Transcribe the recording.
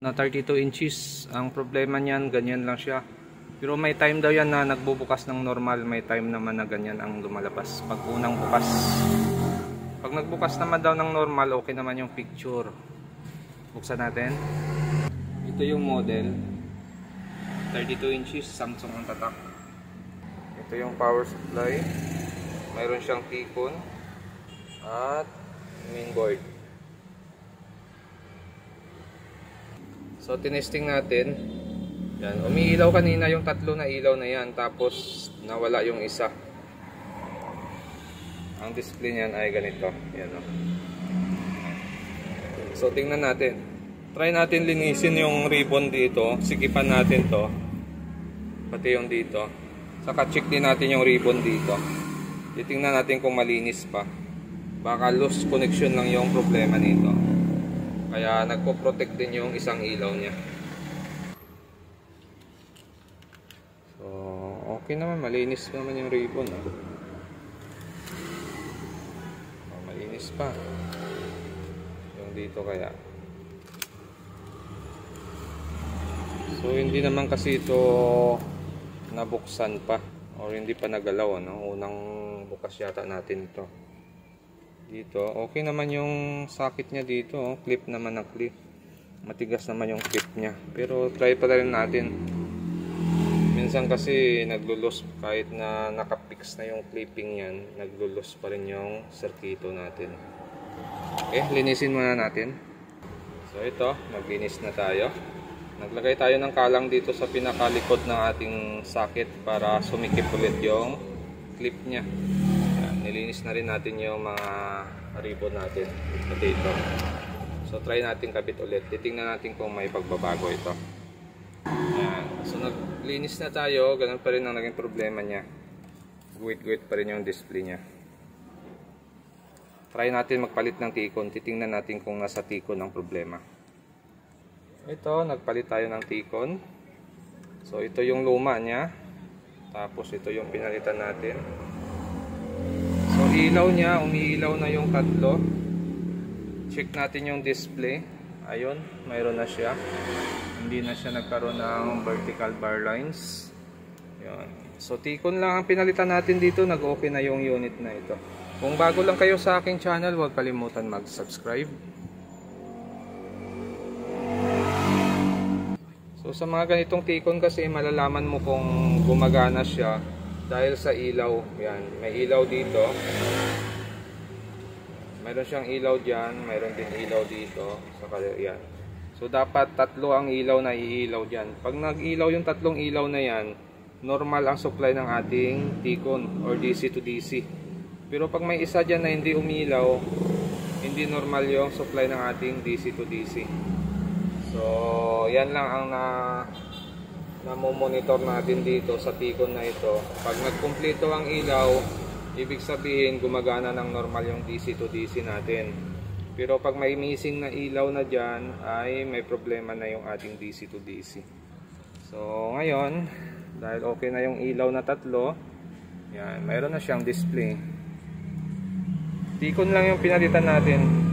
na 32 inches. Ang problema niyan, ganyan lang siya. Pero may time daw yan na nagbubukas ng normal, may time naman na ganyan ang lumalabas pag unang bukas. Pag nagbukas naman daw ng normal, okay naman yung picture. Buksan natin. Ito yung model, 32 inches, Samsung ang tatak. Ito yung power supply, mayroon siyang tikon at mainboard. So tinesting natin. Yan, umiilaw kanina yung tatlo na ilaw na yan, tapos nawala yung isa. Ang display niyan ay ganito. Yan, oh. So tingnan natin. Try natin linisin yung ribbon dito. Sikipan natin to. Pati yung dito. Saka check din natin yung ribbon dito. Titingnan natin kung malinis pa. Baka loose connection lang yung problema nito. Kaya nagpo-protect din yung isang ilaw niya. So, okay naman. Malinis naman yung ribbon. Oh. Oh, malinis pa. Yung dito kaya. So, hindi naman kasi ito nabuksan pa. Or hindi pa nagalaw. No? Unang bukas yata natin ito. Dito, okay naman yung socket niya dito, oh. Clip naman ang clip. Matigas naman yung clip niya. Pero try pa rin natin. Minsan kasi naglulos kahit na nakapix na yung clipping yan, naglulos pa rin yung circuito natin. Okay, linisin muna natin. So ito, naglinis na tayo. Naglagay tayo ng kalang dito sa pinakalikod ng ating socket para sumikip ulit yung clip niya. Nilinis na rin natin yung mga ribbon natin dito. So try natin kabit ulit. Titingnan natin kung may pagbabago ito. Ayan. So naglinis na tayo. Ganun pa rin ang naging problema niya. Guwit-guwit pa rin yung display niya. Try natin magpalit ng tikon. Titingnan natin kung nasa tikon ang problema. Ito, nagpalit tayo ng tikon. So ito yung luma niya. Tapos ito yung pinalitan natin. So ilaw niya, umiilaw na yung tatlo. Check natin yung display. Ayun, mayroon na siya. Hindi na siya nagkaroon ng vertical bar lines. Ayun. So tikon lang ang pinalitan natin dito. Nag-okay na yung unit na ito. Kung bago lang kayo sa aking channel, huwag kalimutan mag-subscribe. So sa mga ganitong tikon kasi malalaman mo kung gumagana siya dahil sa ilaw. Yan, may ilaw dito. Mayroon siyang ilaw dyan, mayroon din ilaw dito. Saka yan. So dapat tatlo ang ilaw na iilaw dyan. Pag nag-ilaw yung tatlong ilaw na yan, normal ang supply ng ating tikon or DC to DC. Pero pag may isa dyan na hindi umilaw, hindi normal yung supply ng ating DC to DC. So yan lang ang namomonitor natin dito sa tikon na ito. Pag nagkumpleto ang ilaw, ibig sabihin gumagana ng normal yung DC to DC natin. Pero pag may missing na ilaw na dyan, ay may problema na yung ating DC to DC. So ngayon, dahil okay na yung ilaw na tatlo, yan, mayroon na siyang display. Tikon lang yung pinalitan natin.